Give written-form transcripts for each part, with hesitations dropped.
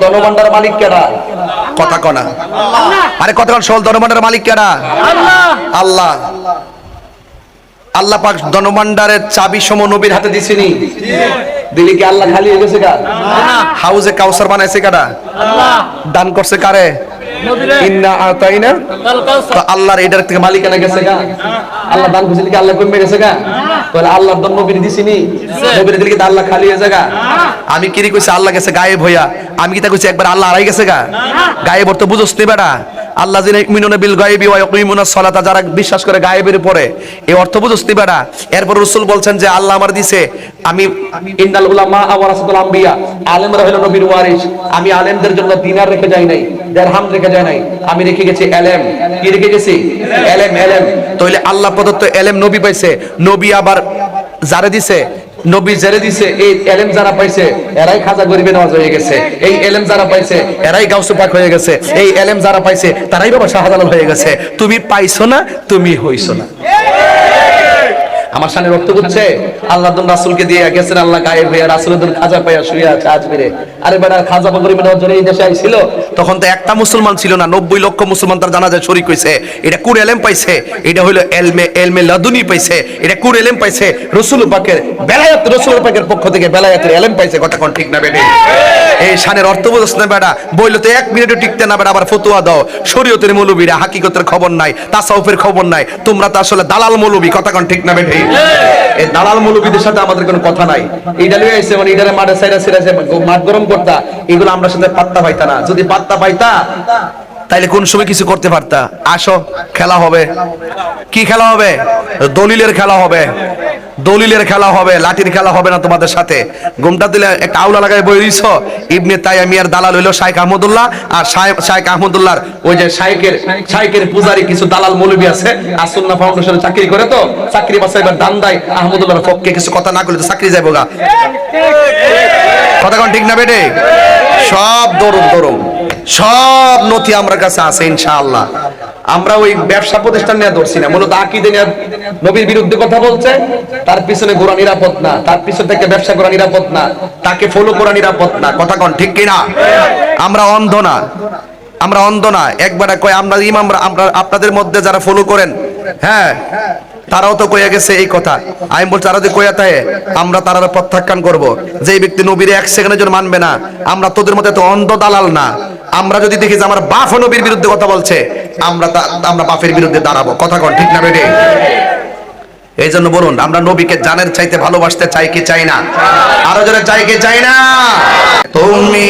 ধনভাণ্ডার মালিক কেডা? কথা কনা আরে কথা কন। সকল ধনভাণ্ডার মালিক কেডা? আল্লাহ। আল্লাহ পাক ধনভাণ্ডারের চাবি সম নবীর হাতে দিছিনি? দিলি কি আল্লাহ খালি হয়ে গেছে? হাউজে কাউসার বানাইছে কারা? দান করছে কারে? ইন্না আতাইনা তো আল্লাহর এটার থেকে মালিকানা গেছে গা। আল্লাহ দান করছে কি আল্লাহ কমে গেছে গা? তাহলে আল্লাহর দান নবীর দিছিনি? নবীর দিলে কি আল্লাহ খালি হয়ে যায়? আমি কি কইছি আল্লাহ গেছে গায়েব হইয়া? আমি কি তা কইছি একবার আল্লাহ হারাই গেছে গা? গায়েব অর্থ বুঝছ নি বেটা? আল্লাহ যিনি ইউমিনুনা বিল গায়বি ওয়া ইয়াকিমুনাস সালাতা, যারা বিশ্বাস করে গায়েবের উপরে, এই অর্থ বুঝছ নি বেটা? এরপর রাসূল বলছেন যে আল্লাহ আমার দিছে, আমি ইন্নাল উলামা ওয়ারাসাতুল আম্বিয়া, আলেমরা হলো নবীর ওয়ারিস। আমি আলেমদের জন্য দিনার রেখে যাই নাই, দিরহাম রেখে যাই নাই, আমি রেখে গেছি এলেম। কি রেখে গেছি? এলেম। এলেম তাইলে আল্লাহ প্রদত্ত এলেম নবী পাইছে। নবী আবার যারে দিছে, নবী যারে দিছে, এই এলেম যারা পাইছে এরাই খাজা গরিবে নওয়াজ হয়ে গেছে। এই এলেম যারা পাইছে এরাই গাউসে পাক হয়ে গেছে। এই এলেম যারা পাইছে তারাই বাবা শাহজালাল হয়ে গেছে। তুমি পাইছো না, তুমি হইছো না। আমার সামনে রক্ত করছে আল্লাহ রাসূলকে দিয়ে গেছেন, আল্লাহ গায়েব হয়ে রাসূলের খাজা পাইয়া শুয়ে আছে আজমিরে। আরে বেটা খাজা গরিবে নওয়াজ এই দেশে আইছিল, তখন তো একটা মুসলমান ছিল না, 90 লক্ষ মুসলমান তার জানাজায় শরীক হইছে। এটা কোন এলেম পাইছে? এটা হলো এলমে লাদুনি পাইছে। এটা কোন এলেম পাইছে? রাসূল পাকের বেলায়েত, রাসূল পাকের পক্ষ থেকে বেলায়েতের এলেম পাইছে। কথা কোন ঠিক না বেটা? এই শানের অর্থ বুঝছ না বেটা? বইলে তো 1 মিনিটও টিকতে না বেটা, আবার ফতোয়া দাও। শরীয়তের মৌলবীরা হাকিকতের খবর নাই, তাসাউফের খবর নাই। তোমরা তো আসলে দালাল মৌলবী। কথা কোন ঠিক না বেটা? এই দালাল মৌলবীদের সাথে আমাদের কোনো কথা নাই। এইটা লয়ে আইছে মানে এটারে মাঠে সাইরা সিরাছে মাঠ গরম করতা, এগুলো আমরা সাথে পাত্তা পাইতা না। যদি পাত্তা পাইতা তাইলে কোন সময় কিছু করতে পারতা। আসো খেলা হবে। কি খেলা হবে? দলিলের খেলা হবে। দলিলের খেলা হবে, লাঠির খেলা হবে না তোমাদের সাথে। ঘুমটা দিলে একটা আউলা লাগায় বই দিছ। ইবনে তাইমিয়ার দালাল হইলো শাইখ আহমদুল্লাহ, আর শাইখ আহমদুল্লাহর ওই যে শাইখের পূজারি কিছু দালাল মৌলবী আছে, আসুন্নাহ ফাউন্ডেশনে চাকরি করে, তো চাকরি বাঁচাইবার দান দেয় আহমদুল্লাহর পক্ষে। কিছু কথা না করলে তো চাকরি যাইব গা। কথা কোন ঠিক না বেটে? সব দরুম সব নথি আমার কাছে আছে ইনশাআল্লাহ। আমরা ওই ব্যবসা প্রতিষ্ঠান নিয়ে ধরছি না, মূলত আকীদা নিয়ে নবীর বিরুদ্ধে কথা বলছে, তার পিছনে ঘোরা নিরাপদ না, তার পিছন থেকে ব্যবসা করা নিরাপদ না, তাকে ফলো করা নিরাপদ না। কথা কোন ঠিক কিনা? আমরা অন্ধ না, আমরা অন্ধ না। একবার কয় আমরা ইমামরা, আমরা আপনাদের মধ্যে যারা ফলো করেন, হ্যাঁ তারাও তো কইয়া গেছে এই কথা। আমি বলছি তারা যদি কইয়া থাকে আমরা তারা প্রত্যাখ্যান করব। যে ব্যক্তি নবীর 1 সেকেন্ডের জন্য মানবে না, আমরা তোদের মধ্যে তো অন্ধ দালাল না। আমরা যদি দেখি যে আমার বাপ নবীর বিরুদ্ধে কথা বলছে, আমরা বাপের বিরুদ্ধে দাঁড়াবো। কথা কোন ঠিক না বেটে? এই জন্য বলুন, আমরা নবীকে জানের চাইতে ভালোবাসতে চাই কি চাই না? আরো জোরে চাই কি চাই না? তুমি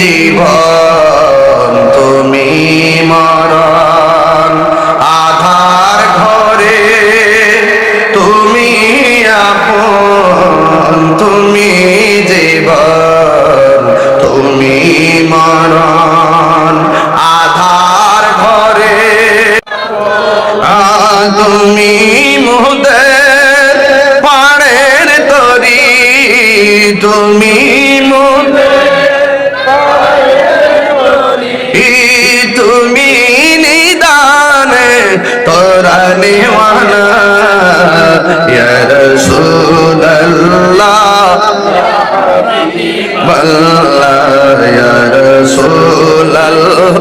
জীবন, তুমি মরণ, আধার ঘরে তুমি আপন। তুমি জীবন, তুমি মরণ, আধার ঘরে তুমি মোদের পাড়ের তরি, তুমি তুমি নিদানে তোরা নিওয়ানা ইয়া রাসূলুল্লাহ বল্লাহ ইয়া রাসূলুল্লাহ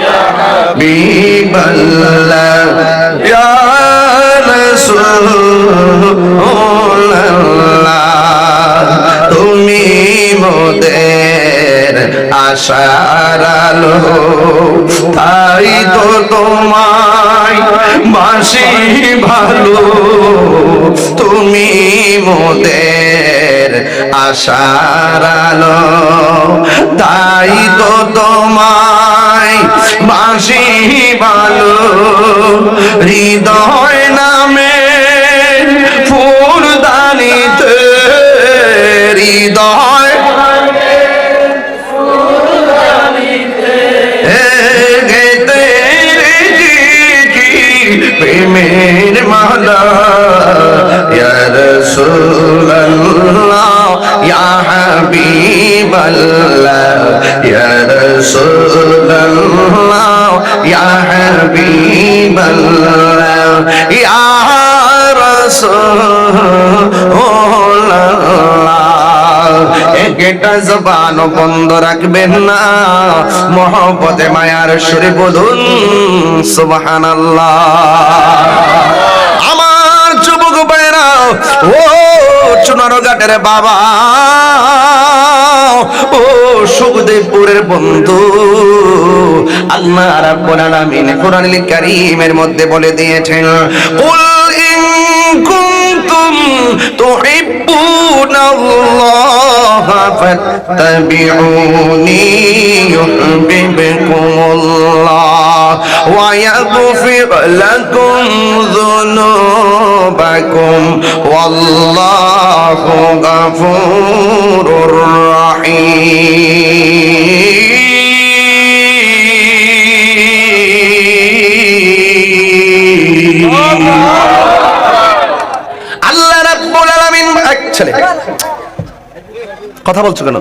ইয়া হাবিবাল্লাহ ইয়া রাসূলুল্লাহ। তুমি মোদের আশার আলো, তাই তো তোমায় বাসি ভালো। তুমি মোদের আশার আলো, তাই তো তোমায় বাসি ভালো। হৃদয় নামে ফুলদানিতে, হৃদয় প্রেমের মালা ইয়া রাসূলুল্লাহ ইয়া হাবিবাল্লাহ ইয়া রাসূলুল্লাহ ইয়া হাবিবাল্লাহ ইয়া রাসূলুল্লাহ একটা জবান বন্ধ রাখবেন না, মহব্বতে মায়ার সুরে বলুন সুবহানাল্লাহ। আমার যুবক ভাইরা, ও চুনারঘাটের বাবা, ও সুখদেবপুরের বন্ধু, আল্লাহ রাব্বুল আলামিন কোরআনুল কারীমের মধ্যে বলে দিয়েছেন, কুল ইন কুনতুম তুহিব্বুনাল্লাহ ফাত্তাবিউনি ইউহিব্বুকুমুল্লাহ ওয়া ইয়াগফির লাকুম যুনুবাকুম ওয়াল্লাহু গাফুরুর রাহিম। আল্লাহ রাব্বুল আলামিন, ছেলে কথা বলছো কেন?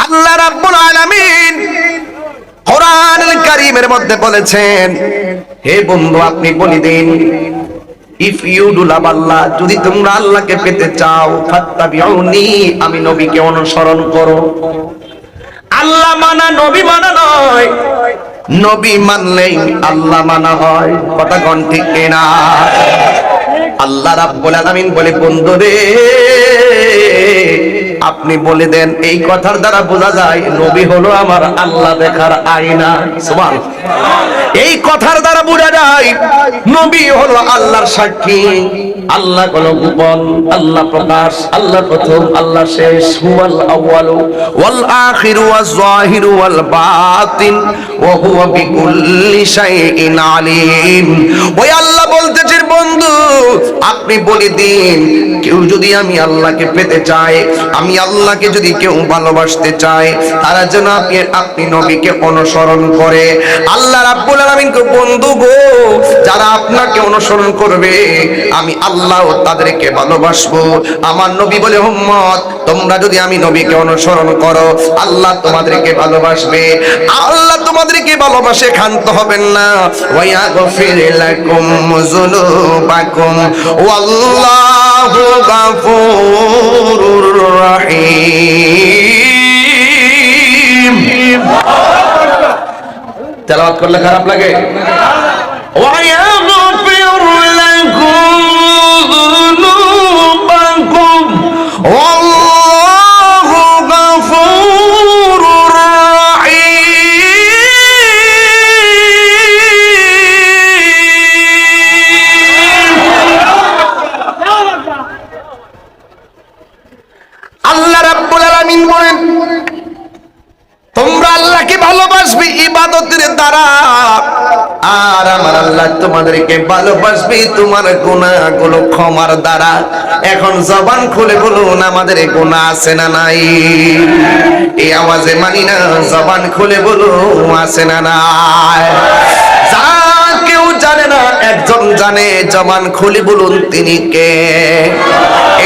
আল্লাহ রাব্বুল আলামিন কোরআনুল কারীমের মধ্যে বলেছেন, হে বন্ধু আপনি বলে দিন, ইফ ইউ ডু লাভ আল্লাহ, যদি তোমরা আল্লাহকে পেতে চাও, ফাত্তাবিউনি, আমি নবীকে অনুসরণ করো। আল্লাহ মানা নবী মানা নয়, নবী মানলেই আল্লাহ মানা হয়। কথা কোন ঠিক কিনা? আল্লাহ রাব্বুল আলামিন বলে, বন্ধু রে আপনি বলে দেন, এই কথার দ্বারা বোঝা যায় নবী হলো আমার আল্লাহ দেখার আয়না। সুবহানাল্লাহ। এই কথার দ্বারা বোঝা যায় নবী হলো আল্লাহর সাক্ষী। আল্লাহ হলো গোপন, আল্লাহ প্রকাশ, আল্লাহ প্রথম, আল্লাহ শেষ। হুয়াল আউয়ালু ওয়াল আখিরু ওয়াজ যাহিরু ওয়াল বাতিন ওয়া হুয়া বিকুল্লি শাইইন আলিম। ওই আল্লাহ বলতেছে, বন্ধু আপনি বলে দিন, কেউ যদি আমি আল্লাহকে পেতে চায়, আমি আল্লাহকে যদি কেউ ভালোবাসতে চায়, তারা যেন আপনি নবীকে অনুসরণ করে। আল্লাহ রাব্বুল আলামিন কো, বন্ধু গো, যারা আপনাকে অনুসরণ করবে আমি আল্লাহ তাদেরকে ভালোবাসবো। আমার নবী বলে, উম্মত তোমরা যদি আমি নবীকে অনুসরণ করো, আল্লাহ তোমাদেরকে ভালোবাসবে। আল্লাহ তোমাদেরকে ভালোবাসে, ক্ষান্ত হবেন না। ওয়া ইয়াগফির লাকুম যুনুবাকুম ওয়াল্লাহু গাফুরুর রাহিম। তেলাওয়াত করলে খারাপ লাগে? ওয়া ইয়াগফির লাকুম যুনুবাকুম ওয়াল্লাহু গাফুরুর রাহিম। আল্লাহ রাব্বুল আলামিন বলেন, তোমরা আল্লাহকে ভালোবাসবে ইবাদতের দ্বারা, আর আমার আল্লাহ তোমাদেরকে ভালোবাসবে তোমার গুনাহগুলো ক্ষমার দ্বারা। এখন জবান খুলে বলুন, আমাদের গুনাহ আছে না নাই? এই আওয়াজে মানি না, জবান খুলে বলুন আছে না নাই? যা কেউ জানে না, একজন জানে, জবান খুলে বলুন তিনি কে?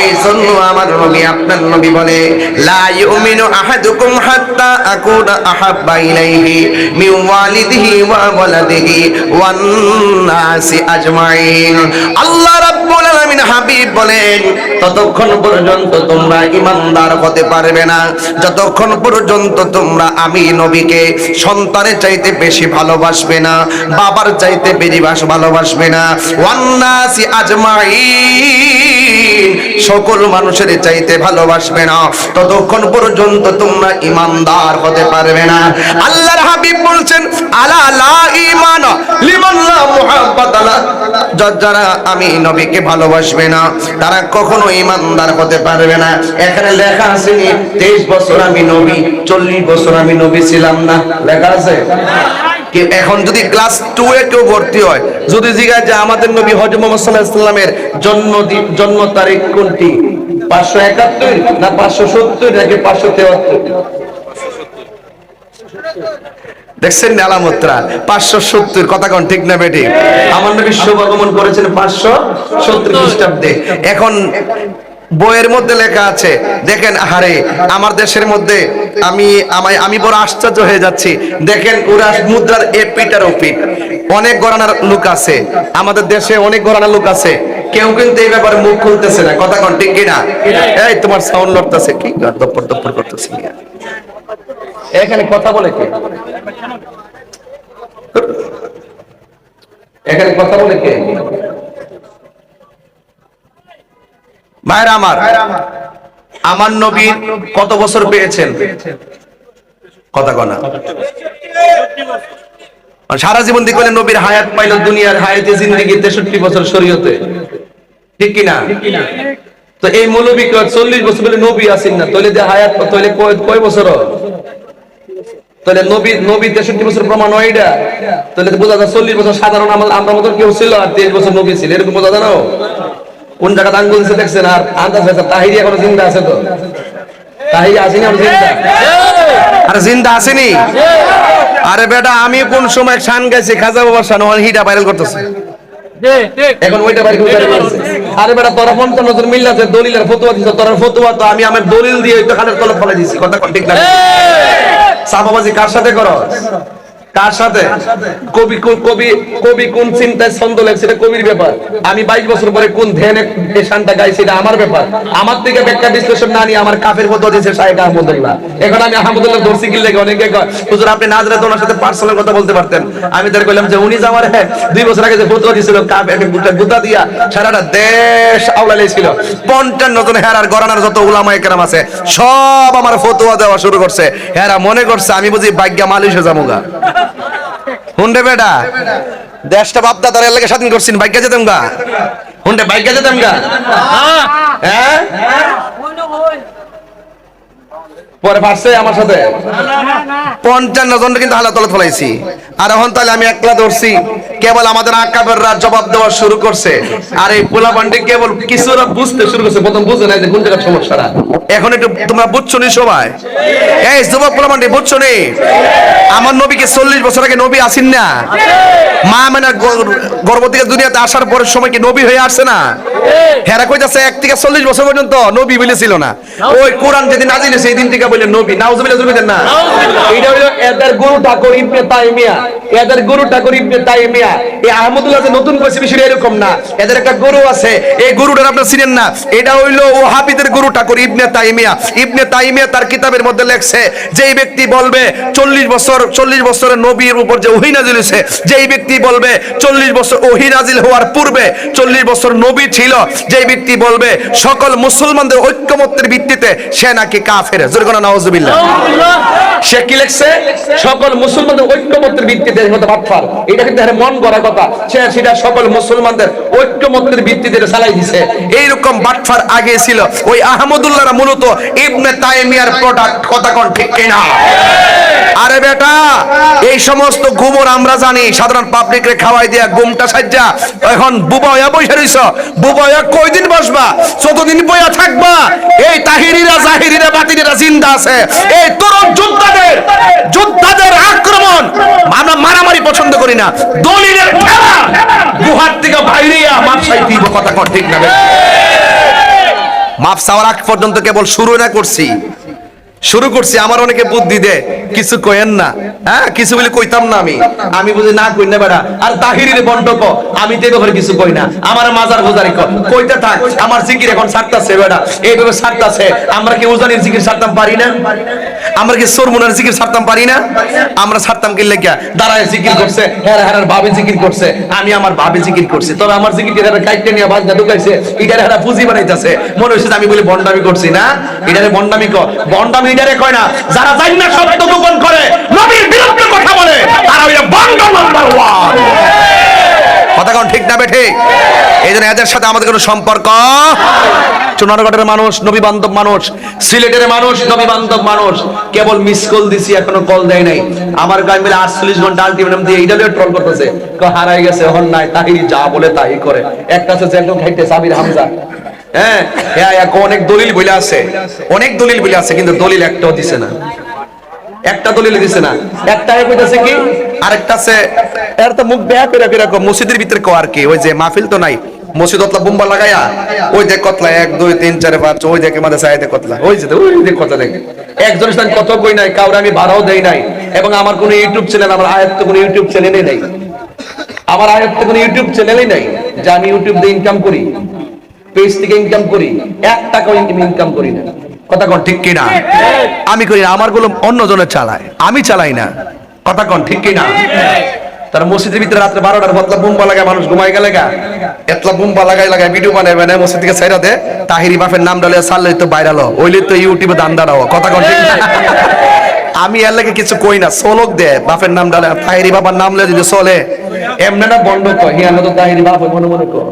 এই জন্য আমার নবী, আপনার নবী বলে, লা ইউমিনু আহাদুকুম হাত্তা আকুনা আহাব্বা ইলাইহি মিন ওয়ালিদিহি ওয়া ওয়ালাদিহি ওয়ান নাসি আজমাইন। আল্লাহ রাব্বুল আলামিন হাবিব বলেন, ততক্ষণ পর্যন্ত তোমরা ঈমানদার হতে পারবে না যতক্ষণ পর্যন্ত তোমরা আমি নবীকে সন্তানের চাইতে বেশি ভালোবাসবে না, বাবার চাইতে বেশি ভালোবাসবে না, ওয়ান নাসি আজমাইন, সকল মানুষের চাইতে ভালোবাসবে না, ততক্ষণ পর্যন্ত তোমরা ঈমানদার হতে পারবে না। আল্লাহর হাবিব বলছেন, আলা লা ঈমান লিমান লা মুহাব্বাতা লা, যারা আমি নবীকে ভালোবাসবে না তারা কখনো ঈমানদার হতে পারবে না। এখানে লেখা আছে 23 বছর আমি নবী, 40 বছর আমি নবী ছিলাম না, লেখা আছে? এখন যদি ক্লাস 2 এ কেউ ভর্তি হয়, যদি জিজ্ঞাসা যে আমাদের নবী হযরত মুহাম্মদ সাল্লাল্লাহু আলাইহি ওয়াসাল্লামের জন্ম তারিখ কোনটি, 571 না 570 নাকি 573? দেখছেন আলামতরা 570, কথা কোন ঠিক না বেটি? আমার নবী শুভ আগমন করেছেন 570 খ্রিস্টাব্দে। এখন বইয়ের মধ্যে লেখা আছে, দেখেন আহারে আমার দেশের মধ্যে আমি বড় আশ্চর্য হয়ে যাচ্ছি। দেখেন ওরা মুদ্রার এপিট আর ওপিট, অনেক গণনার লোক আছে আমাদের দেশে, অনেক গণনার লোক আছে। কেউ কিন্তু এই ব্যাপারে মুখ খুলতেছে না, কথা কোন ঠিক কিনা? এই তোমার সাউন্ড লড়তেছে কি, দপ্পর দপ্পর করতেছে। এখানে কথা বলে কে? এখানে কথা বলে কে? মায়ের আমার নবী কত বছর পেয়েছেন? কথা কনা সারা জীবন দেখলেন নবীর হায়াত পাইল, দুনিয়ার হায়াতে জিন্দেগি 63 বছর শরীয়তে, ঠিক কিনা? তো এই মৌলবী 40 বছর বলে নবী আসেন না, তাহলে যে হায়াত তাহলে কয় বছর? তাহলে নবী 63 বছর প্রমাণ হয় এটা? তাহলে বোঝা যায় 40 বছর সাধারণ আমরা মতন কেউ ছিল, আর 23 বছর নবী ছিল, এরকম বোঝা যায় না? কোন জায়গাতে আঙ্গুল দিচ্ছে দেখছেন? আর আন্দাজ হয়েছে তাহিরি এখনো জিন্দা আছে, তো তাহিরি আসেনি? আর জিন্দা আসেনি? আরে বেটা, আমি কোন সময় শান গাইছি, খাজা বাবার শান, হিটা ভাইরাল করতেছে এখন, ওইটা বাইরে করতেছে। আরে বেটা, তোরা 55 জন মিল্লাতে দলিলের ফতোয়া দিছ, তোর ফতোয়া তো আমি আমার দলিল দিয়ে ওই খানের তলে ফেলে দিছি, কথা ঠিক না? সাবাবাজি কার সাথে করো? কার সাথে? কবি কোন চিন্তায় ছন্দ লেখছে এটা কবির ব্যাপার। আমি 22 বছর পরে কোন ধ্যানে এই শানটা গাইছি এটা আমার ব্যাপার। আমার থেকে ব্যাখ্যা বিশ্লেষণ না নিয়ে আমার কাফের ফতোয়া দিয়েছে শাইখ আহমদুল্লাহ। এখন আমি আহমদুল্লাহ ধরছি কি লাগে, অনেকে কয় হুজুর আপনি না জানলে তো ওনার সাথে পার্সোনাল কথা বলতে পারতেন। আমি তার কইলাম যে উনি যে আমার 2 বছর আগে যে ফতোয়া দিয়েছিল গুতা দিয়া সারাটা দেশ আওলাইছিল, 55 জন হেরার গরানার যত উলামায়ে কেরাম আছে সব আমার ফতোয়া দেওয়া শুরু করছে। হেরা মনে করছে আমি বুঝি ভাগ্য মালিশে যামুগা। হুন্ডে বেটা, দেশটা বাপদা তার এলাকা স্বাধীন করছেন, ভাগ্য যেতাম গা। হুন্ডে ভাগ্য যেতাম গা। হ্যাঁ পরে পারছে আমার সাথে 55 জন কিন্তু হালা তলে ফলাইছি। আর এখন তাহলে আমি একলা ধরছি, কেবল আমাদের আকাবেররা জবাব দেওয়া শুরু করছে। আর এই পোলা পান্ডে কেবল কিছুরা বুঝতে শুরু করছে, প্রথম বুঝে নাই যে কোন জায়গার সমস্যাটা। এখন একটু তোমরা বুঝছো নি সবাই? এই যুবক পোলা পান্ডে বুঝছো নি? আমার নবীকে 40 বছর আগে নবী আসেন না? মা মানে গর্ভ থেকে দুনিয়াতে আসার পরের সময় কি নবী হয়ে আসছে না? হেরা কইতাছে 1 থেকে 40 বছর পর্যন্ত নবী বলেছিল না। ওই কোরআন যেদিন নাজিল হয়েছে সেই দিন থেকে বললেন নবী। নাউজুবিল্লাহ বলেন না? এটা হলো এদের গুরু ঠাকুর ইবনে তাইমিয়া, এদের গুরু ঠাকুর ইবনে তাইমিয়া। এই আহমদুল্লাহ যে নতুন কইছে বিষয় এরকম না, এদের একটা গুরু আছে, এই গুরুটা আপনারা চিনেন না। এটা হইলো ওহাবীদের গুরু ঠাকুর ইবনে তাইমিয়া। ইবনে তাইমিয়া তার কিতাবের মধ্যে লেখছে, যেই ব্যক্তি বলবে 40 বছরের নবীর উপর যে ওহী নাজিল হয়েছে, যেই ব্যক্তি বলবে 40 বছর ওহী নাজিল হওয়ার পূর্বে 40 বছর নবী ছিল, যেই ব্যক্তি বলবে সকল মুসলমানদের ঐক্যমত্যের ভিত্তিতে, সে নাকি কাফের। জোরে কোন নাউজুবিল্লাহ। সে কি লিখছে? সকল মুসলমানদের ঐক্যমত্যের ভিত্তিতে। বাটফার, এটা কিন্তু মন গড়া কথা। সে সেটা সকল মুসলমানদের ঐক্যমত্যের ভিত্তিতে চালাই দিছে। এইরকম বাটফার আগে ছিল ওই আহমদুল্লাহরা মূলত ইবনে তাইমিয়ার প্রোডাক্ট, কথা কোন ঠিক কিনা? আরে বেটা, এই সমস্ত গুমর আমরা জানি, সাধারণ পাবলিকরে খাওয়াই দিয়া গুমটা সাজ্জা এখন বুবা হইয়া বসে রইছ। বুবা হইয়া কয়দিন বসবা? যতদিন বইয়া থাকবা এই তাহিরিরা জাহিরিরা বাতিরিরা জিন্দা আছে। এই তরুণ যোদ্ধাদের আক্রমণ আমরা মারামারি পছন্দ করি না, দলিলের খেলা গুহার থেকে বাইরেয়া মাপ চাই দিব, কথা কর ঠিক না? মাপ চাওয়ার আগ পর্যন্ত কেবল শুরু করছি। আমার অনেকে বুদ্ধি দে, কিছু কইেন না। হ্যাঁ, কিছু বলে কইতাম না আমি বুঝি না কই না বেড়া। আর তাহিরির বন্টক আমি তো ব্যাপারে কিছু কই না। আমার মাজার গোজারি কইতে থাক, আমার জিকির এখন ছাড়তাছে বেড়া, এইভাবে ছাড়তাছে। আমরা কি উজানির জিকির ছাড়তাম পারি না? আমরা কি সরমুনার জিকির ছাড়তাম পারি না? আমরা ছাড়তাম কি লেগা? দাঁড়ায় জিকির করছে, হেরার ভাবে জিকির করছে, আমি আমার ভাবে জিকির করছি। তবে আমার জিকির কাইটে নিয়ে বাজনা ঢুকাইছে, এটারে হেরা পুঁজি বানাইতেছে। মনে হচ্ছে আমি বলি ভন্ডামি করছি না? এটারে ভন্ডামি ভন্ডামি এটারে কয় না। যারা জানি না সত্য গোপন করে, নবীর বিরুদ্ধে কথা বলে, তারা হইলো ভন্ড নাম্বার 1। কথা কোন ঠিক না বেঠে? এই জন্য এদের সাথে আমাদের কোনো সম্পর্ক। চুনারগড়ের মানুষ নবী বান্ধব মানুষ, সিলেটের মানুষ নবী বান্ধব মানুষ। কেবল মিস কল দিছি, এখনো কল দেয় নাই। আমার গায়ে মিলে 48 ঘন্টা আলটিমেটাম দিয়ে এইটা ট্রল করতেছে, হারাই গেছে, এখন নাই, তাহিরি যা বলে তাই করে। একটা আছে জেলটন খাইতে সাবির হামজা। হ্যাঁ, অনেক দলিল বলে আছে, কিন্তু দলিল একটাও দিছে না। একটা দলিল দিছে না। একটা কইতাছে কি, আরেকটা আছে এর তো মুখ বেয়া করে এরকম মসজিদের ভিতরে কো আর কি, ওই যে মাহফিল তো নাই, মসজিদ অতলা বোম্বা লাগায়া ওই যে কতলা 1 2 3 4 5 ওই দেখে মাঝে চাইতে কতলা, ওই যে কথা দেখে একজনের সাথে কত কই নাই, কাউরে আমি ভাড়াও দেই নাই। এবং আমার কোনো ইউটিউব চ্যানেল, আমার আয়াত তো কোনো ইউটিউব চ্যানেলই নাই, আমার আয়াত তো কোনো ইউটিউব চ্যানেলই নাই। যে আমি ইউটিউব দিয়ে ইনকাম করি, পেজ থেকে ইনকাম করি, 1 টাকাও ইনকাম করি না। কথা কোন ঠিক কিনা? আমি করি না, আমার গুলো অন্যজনের চালায়, আমি চালাই না। কথা কোন ঠিক কিনা? তার মসজিদের ভিতরে রাত্রে 12টার বদলা বুম্বা লাগায়, মানুষ ঘুমাই গেলে গা এতলা বুম্বা লাগায় ভিডিও বানায় মসজিদ থেকে ছাইরা দে, তাহিরি বাপের নাম ডালে সারলে তো ভাইরাল হইলে তো ইউটিউবে দান দাঁড়াও। কথা কোন ঠিক না? আমি এর লাগে কিছু কই না, সোলক দে বাপের নাম ডালে, তাহিরি বাবার নাম লে যদি চলে এমনি না বন্ধ কয় হিয়া তো তাহিরি বাপ মনে মনে কর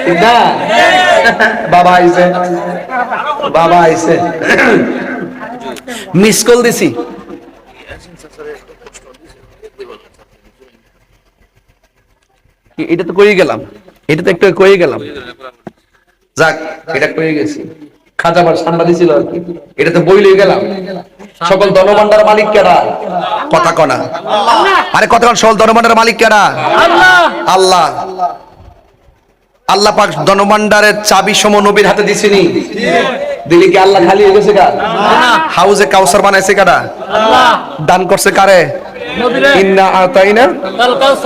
ঠিক না? বাবা আইছে, বাবা আইছে, মিস কল দিছি। এটা তো কই গেলাম, এটা তো একটু কই গেলাম, যাক এটা কই গেছি। খাজাবার ঠান্ডা দিছিল আর কি, এটা তো বই লই গেলাম। সকল ধনভাণ্ডার মালিক কেডা? কথা কনা আরে কথা কন, সকল ধনভাণ্ডার মালিক কেডা? আল্লাহ। আল্লাহ, আল্লাহ পাক ধনভাণ্ডারের চাবি সম নবীর হাতে দিছিনি? দিলি কি আল্লাহ খালি হয়ে গেছে গা? হাউজে কাউসার বানাইছে কারা? আল্লাহ। দান করছে কারে? ইন্না আতাইনা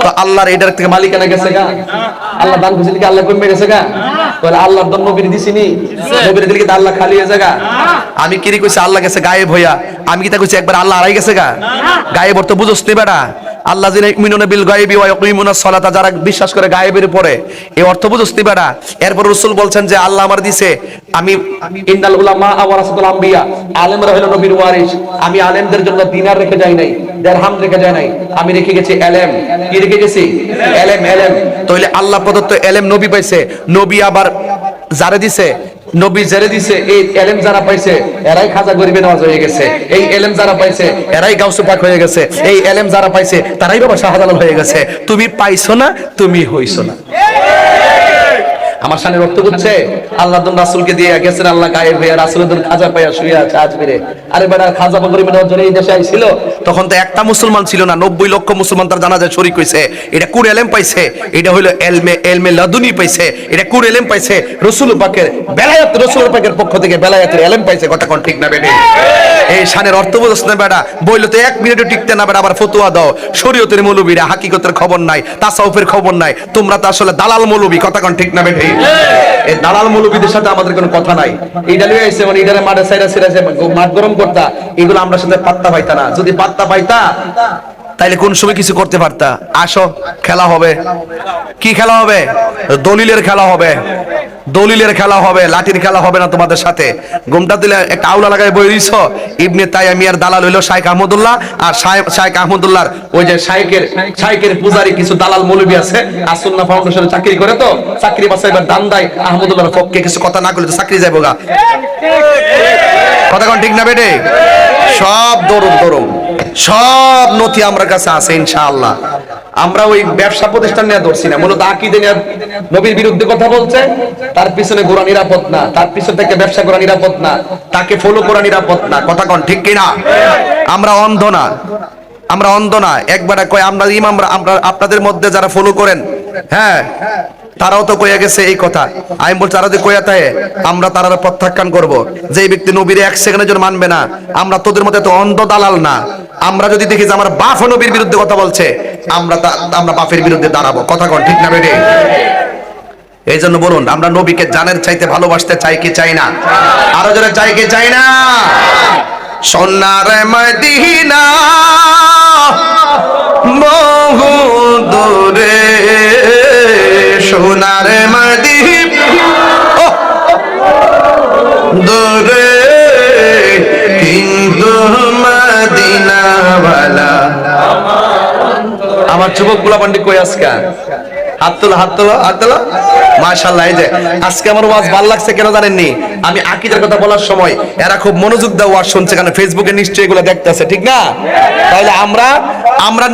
তো আল্লাহর এটার থেকে মালিকানা গেছে গা? আল্লাহ দান করছে কি আল্লাহ কমে গেছে গা? তাহলে আল্লাহর দান নবীর দিছিনি? নবীর দিলে কি আল্লাহ খালি হয়ে গেছে গা? আমি কি কইছি আল্লাহ গেছে গায়েব হইয়া? আমি কি তা কইছি একবার আল্লাহ হারাই গেছে গা? গায়েব অর্থ বুঝছ নি বেটা? আল্লাহ যিনি ইউমিনুনা বিল গায়বি ওয়া ইয়াকিমুনাস সালাতা, যারা বিশ্বাস করে গায়েবের উপরে, এই অর্থ বুঝছ নি বেটা? এরপর রাসূল বলছেন যে আল্লাহ আমার দিছে, আমি ইন্নাল উলামা ওয়ারাসাতুল আম্বিয়া, আলেমরা হলো নবীর ওয়ারিস। আমি আলেমদের জন্য দিনার রেখে যাই নাই, দিরহাম রেখে যাই নাই, আমি রেখে গেছি এলেম। কি রেখে গেছি? এলেম। এলেম তাহলে আল্লাহ প্রদত্ত এলেম নবী পাইছে, নবী আবার যারে দিছে, নবী যারে দিছে, এই এলেম যারা পাইছে এরাই খাজা গরিবে নওয়াজ হয়ে গেছে। এই এলেম যারা পাইছে এরাই গাউসে পাক হয়ে গেছে। এই এলেম যারা পাইছে তারাই বাবা শাহজালাল হয়ে গেছে। তুমি পাইছো না, তুমি হইছো না। আমার সামনে রক্ত হচ্ছে আল্লাহ রাসূলকে দিয়ে গেছেন, আল্লাহ গায়েব হয়ে রাসূলের খাজা পাইয়া শুয়ে আছে আজমিরে। আরে বেটা খাজা গরিবে নওয়াজ এই দেশে আইছিল, তখন তো একটা মুসলমান ছিল না, 90 লক্ষ মুসলমান তার জানাজায় শরীক হইছে। এটা কোন এলেম পাইছে? এটা হইলো এলমে লাদুনি পাইছে। এটা কোন এলেম পাইছে? রাসূল পাকের বেলায়েত, রাসূল পাকের পক্ষ থেকে বেলায়েতের এলেম পাইছে। কথা কোন ঠিক না বেটা? এই শানের অর্থ বুঝছ না বেটা? বইলো তো 1 মিনিটও টিকতে না বেটা, আবার ফতোয়া দাও। শরীয়তের মৌলবীরা হাকিকতের খবর নাই, তাসাউফের খবর নাই, তোমরা তো আসলে দালাল মৌলবী। কথা কোন ঠিক না বেটা? এই দালাল মৌলবীদের সাথে আমাদের কোনো কথা নাই। এইটা লইয়া আইছে মানে এইটারে মাঠে সাইরা সিরাছে মাঠ গরম করতা, এগুলো আমরা সাথে পাত্তা পাইতা না। যদি পাত্তা পাইতা তাইলে কোন সময় কিছু করতে পারতা। আসো খেলা হবে। কি খেলা হবে? দলিলের খেলা হবে, দলিলের খেলা হবে, লাঠির খেলা হবে না তোমাদের সাথে। ঘুমটা দিলে একটা আউলা লাগায় বই দিছ, ইবনে তাইমিয়ার দালাল হইলো শাইখ আহমদুল্লাহ, আর শাইখ আহমদুল্লাহর ওই যে শাইখের পূজারি কিছু দালাল মৌলবী আছে, আসুন্নাহ ফাউন্ডেশনে চাকরি করে, তো চাকরি বাঁচাইবার দান দেয় আহমদুল্লাহর পক্ষে। কিছু কথা না করলে তো চাকরি যাইব গা। কথা কোন ঠিক না বেটে? সব দরুম সব নথি আমার কাছে আছে ইনশাআল্লাহ। আমরা ওই ব্যবসা প্রতিষ্ঠান নিয়ে ধরছি না, মূলত আকীদা নিয়ে নবীর বিরুদ্ধে কথা বলছে, তার পিছনে ঘোরা নিরাপদ না, তার পিছন থেকে ব্যবসা করা নিরাপদ না, তাকে ফলো করা নিরাপদ না। কথা কোন ঠিক কিনা? আমরা অন্ধ না, আমরা অন্ধ না। একবার কয় আমরা ইমামরা, আমরা আপনাদের মধ্যে যারা ফলো করেন, হ্যাঁ তারাও তো কইয়া গেছে এই কথা। আমি বলছি তারা যদি কইয়া থাকে আমরা তারা প্রত্যাখ্যান করব। যে ব্যক্তি নবীর 1 সেকেন্ডের জন্য মানবে না, আমরা তোদের মধ্যে তো অন্ধ দালাল না। আমরা যদি দেখি যে আমার বাপ নবীর বিরুদ্ধে কথা বলছে, আমরা বাপের বিরুদ্ধে দাঁড়াবো। কথা কোন ঠিক না বেটে? এই জন্য বলুন, আমরা নবীকে জানের চাইতে ভালোবাসতে চাই কি চাই না? আরো জোরে চাই কি চাই না? সোনার মদিনা বহু দূরে, সোনার মদিনা দূরে, কিন্তু মদিনাওয়ালা আমার যুবক গুলা পান্ডি কই আজকে? হাত তোলা, হাত তোলা, হাত তোলা। মাশাআল্লাহ। এই যে আজকে আমার ওয়াজ ভালো লাগছে কেন জানেননি? আমি আকীদার কথা বলার সময় এরা খুব মনোযোগ দিয়ে ওয়াজ শুনছে, কারণ ফেসবুকে নিশ্চয়ই এগুলো দেখতেছে, ঠিক না? তাহলে আমরা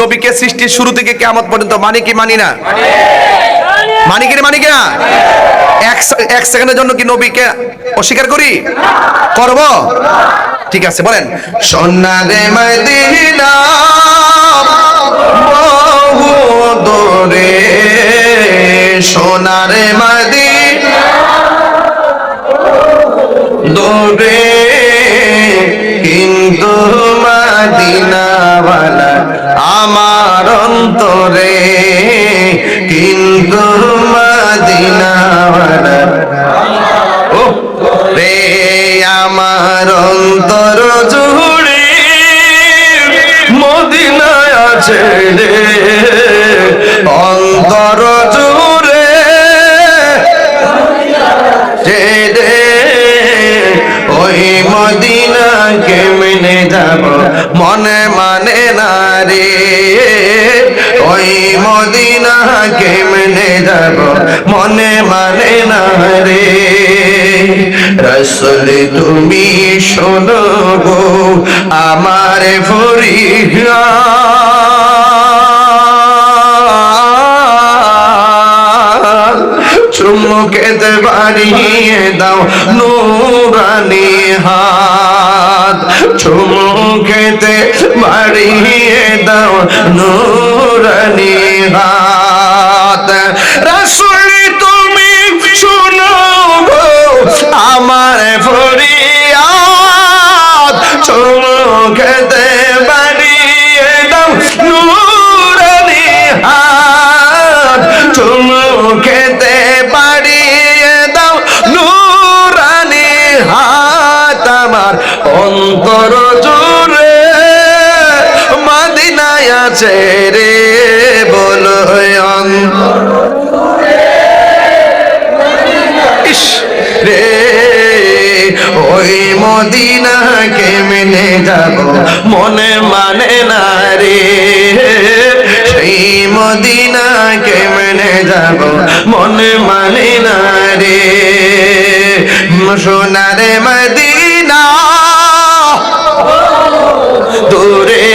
নবীকে সৃষ্টির শুরু থেকে কিয়ামত পর্যন্ত মানি কি মানি না? মানি কি মানি না? এক সেকেন্ডের জন্য কি নবীকে অস্বীকার করি? করব? ঠিক আছে, বলেন সোনারে মদিনা বহু দূরে, সোনারে মদিনা দূরে, কিন্তু মদিনাওয়ালা আমার অন্তরে, কিন্তু আছে রে অন্তর জুড়ে যে রে ওই মদিনা কেমনে যাব মনে মানে না রে ওই মদিনা কেমনে যাব মনে মানে না রে রাসূল তুমি শোনো গো আমার ফরিয়াদ চুমুকেতে বাড়িয়ে দাও নূরানি হাত চুমুকেতে বাড়িয়ে দাও নূরানি হাত রাসূল তুমি শোনো গো আমার ফরিয়াদ চুমুকেতে বাড়িয়ে দাও নূরানি হাত চুমুকেতে বাড়িয়ে দাও নূরানি হাত আমার অন্তর জুড়ে মদিনায় আছে রে বলো অন্তর ইস রে ওই মদিনা কেমনে যাব মনে মানে না রে সেই মদিনা কেমনে যাব মনে মানে না রে সোনারে মদিনা দূরে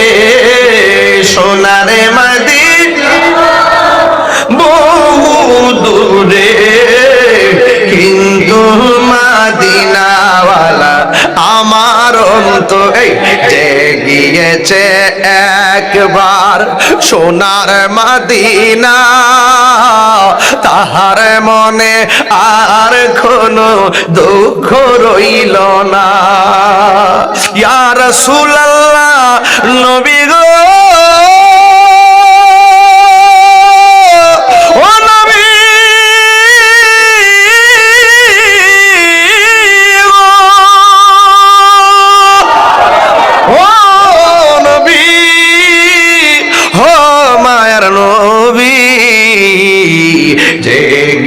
সোনারে মদিনা বহু দূরে কিন্তু মদিনাওয়ালা আমার অন্তরে জেগিয়েছে একবার সোনার মদিনা তাহার মনে আর কোনো দুঃখ রইল না ইয়া রাসূলুল্লাহ নবী গো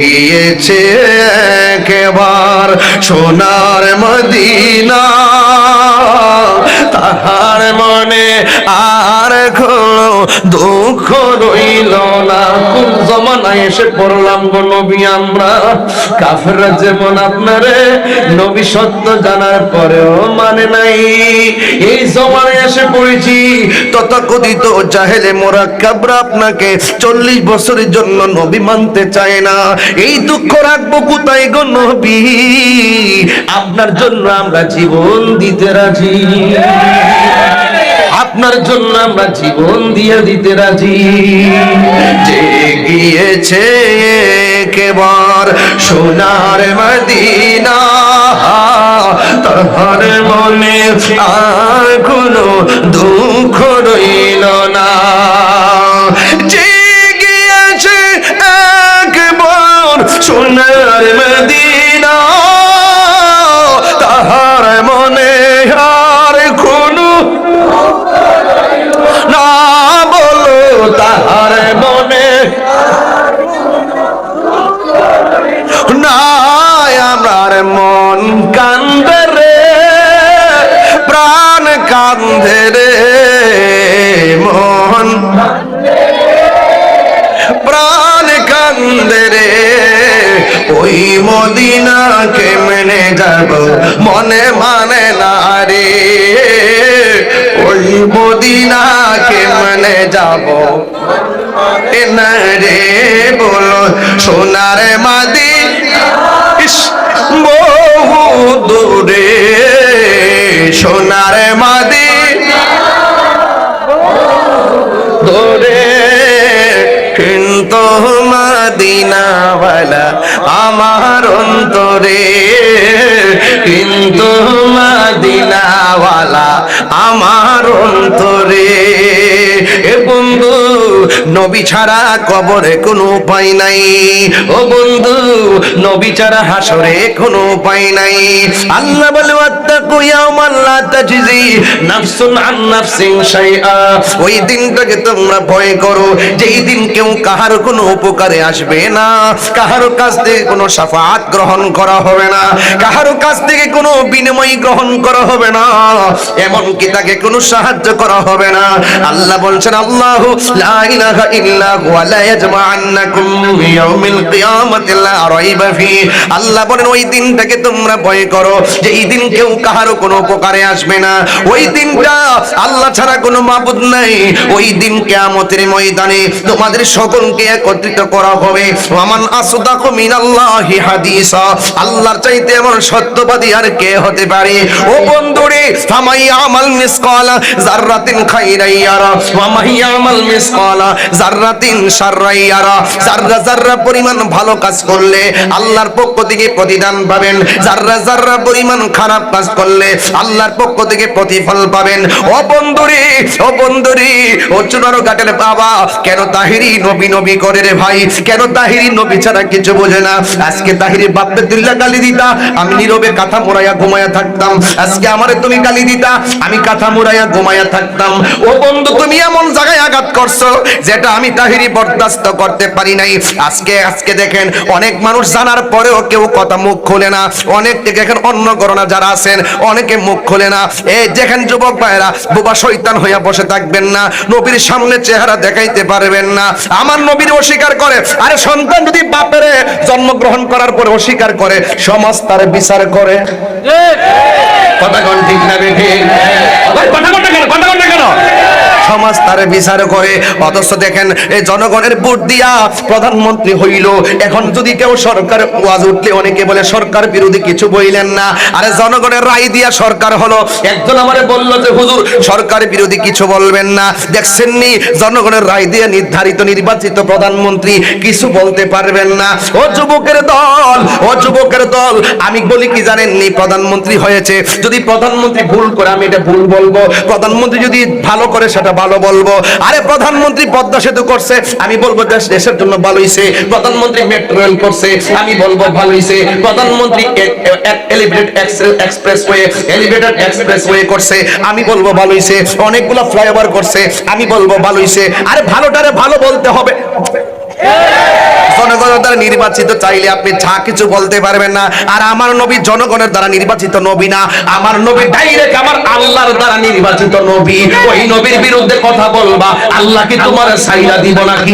গিয়েছে একবার সোনার মদিনা তাহার মনে আর কোনো দুঃখ রইল না কোন জমানায় এসে পড়লাম গো নবী আমরা কাফেররা যেমন আপনারে নবী সত্য জানার পরেও মানে নাই এই জমানায় এসে পড়েছি তথাকথিত জাহেলে মোরাক্কাবরা আপনাকে 40 বছরের জন্য নবী মানতে চায় না এই দুঃখ রাখবো কোথায় গো নবী আপনার জন্য আমরা জীবন দিতে রাজি আপনার জন্য আমরা জীবন দিয়ে দিতে রাজি জেগিয়েছে কেবল সোনার মদিনা তাহার মনে আর কোনো দুঃখ রইল না জেগিয়েছে একবার সোনার মদিনা তাহার মনে আর কোনো না বলো তাহার মনে না আমার মন কান্দে রে প্রাণ কান্দে রে মন প্রাণ কান্দে রে ওই মদিনা কেমনে যাব মনে মানে না রে ওই মদিনা কেমনে যাব না রে বলো সোনার মদিনা বহু দূরে সোনার মদিনা দূরে কিন্তু মদিনাওয়ালা আমার অন্তরে কিন্তু মদিনাওয়ালা আমার অন্তরে এ বন্ধু নবী ছাড়া কবরে কোনো উপায় নাই। ও বন্ধু, নবী ছাড়া হাসরে কোনো উপায় নাই। আল্লাহ বলে ওয়াত্তাকু ইয়াওমান লা তাজজি নাফসুন আন নাফসিন শাইআ। ওই দিনটাকে তোমরা ভয় করো যেই দিন কেউ কাহার কোনো উপকারে আসবে না, কাহার কাছ থেকে কোনো শাফাআত গ্রহণ করা হবে না, কাহার কাছ থেকে কোনো বিনিময় গ্রহণ করা হবে না, এমনকি তাকে কোনো সাহায্য করা হবে না। আল্লাহ বলছেন আল্লাহু লা ইলাহা ইল্লা হুয়া লা ইয়াজমাআন্নাকুম ইয়াউমিল কিয়ামাতি লা রাইবা ফি। আল্লাহ বলেন ওই দিনটাকে তোমরা ভয় করো যেই দিন কেউ কাহার কোনো উপকারে আসবে না। ওই দিনটা আল্লাহ ছাড়া কোনো মাবুদ নাই। ওই দিন কিয়ামতের ময়দানে তোমাদের সকলকে একত্রিত করা হবে। ওয়ামান আসদাকু মিনাল্লাহি হাদিসা। আল্লাহর চাইতে এমন সত্যবাদী আর কে হতে পারে? ও বন্ধুরে, ফামাই আমাল মিসকালা যাররাতিন খাইরাই ইয়ারা ওয়া মাই আমাল মিসকালা যাররাতিন শাররাই ইয়ারা। যাররা যাররা পরিমাণ ভালো কাজ করলে আল্লাহর পক্ষ থেকে প্রতিদান পাবেন, যাররা যাররা পরিমাণ খারাপ কাজ করলে আল্লাহর পক্ষ থেকে প্রতিফল পাবেন। ও বন্ধুরে, ও বন্ধুরে, ও চুনারো ঘাটের বাবা, কেন তাহিরি নবী নবী করে রে ভাই? কেন তাহিরি নবী ছাড়া কিছু বোঝে না? আজকে তাহিরি বাপকে তুল্লা গালি দিতা, আমি নীরবে কাঁথা মোড়াইয়া ঘুমায়া থাকতাম। আজকে আমারে তুমি গালি দিতা, আমি কাঁথা মোড়াইয়া ঘুমায়া থাকতাম। ও বন্ধু, তুমি এমন জায়গায় আঘাত করছো যেটা আমি তাহিরি বরদাস্ত করতে পারি নাই। আজকে দেখেন অনেক মানুষ জানার পরেও কেউ কথা মুখ খোলে না। অনেক দেখেন অন্য করোনা যারা আছেন অনেকে মুখ খোলে না। এই দেখেন যুবক ভাইরা, বোবা শয়তান হইয়া বসে থাকবেন না, নবীর সামনে চেহারা দেখাইতে পারবেন না। আমার নবীর অস্বীকার করে। আরে সন্তান যদি বাপের জন্মগ্রহণ করার পরে অস্বীকার করে, সমাজ তার বিচার করে। কথা কোন ঠিক না বেঠিক? কথা কোন না কেন? সমাজ তার বিচার করে। অথচ দেখেন এই জনগণের ভোট দিয়া প্রধানমন্ত্রী হইল। এখন যদি কেউ সরকার ওয়াজ উঠলে অনেকে বলে সরকার বিরোধী কিছু বইলেন না। আরে জনগণের রায় দিয়া সরকার হলো। একজন আমারে বলল যে হুজুর সরকার বিরোধী কিছু বলবেন না। দেখছেন নি, জনগণের রায় দিয়ে নির্ধারিত নির্বাচিত প্রধানমন্ত্রী কিছু বলতে পারবেন না। ও যুবকের দল, ও যুবকের দল, আমি বলি কি জানেন নি, প্রধানমন্ত্রী হয়েছে, যদি প্রধানমন্ত্রী ভুল করে আমি এটা ভুল বলবো, প্রধানমন্ত্রী যদি ভালো করে সেটা ভালো বলবো। আরে প্রধানমন্ত্রী পদ্মা সেতু করছে, আমি বলবো দেশের জন্য ভালো হইছে। প্রধানমন্ত্রী মেট্রো রেল করছে, আমি বলবো ভালো হইছে। প্রধানমন্ত্রী এলিভেটেড এক্সপ্রেসওয়ে করছে, আমি বলবো ভালো হইছে। অনেকগুলো ফ্লাইওভার করছে, আমি বলবো ভালো হইছে। আরে ভালোটারে ভালো বলতে হবে। জনগণের দ্বারা নির্বাচিত চাইলে আপনি যা কিছু বলতে পারবেন না। আর আমার নবী জনগণের দ্বারা নির্বাচিত নবী না, আমার নবী ডাইরেক্ট আমার আল্লাহর দ্বারা নির্বাচিত নবী। ওই নবীর বিরুদ্ধে কথা বলবা, আল্লাহ কি তোমার সাইরা দিব নাকি?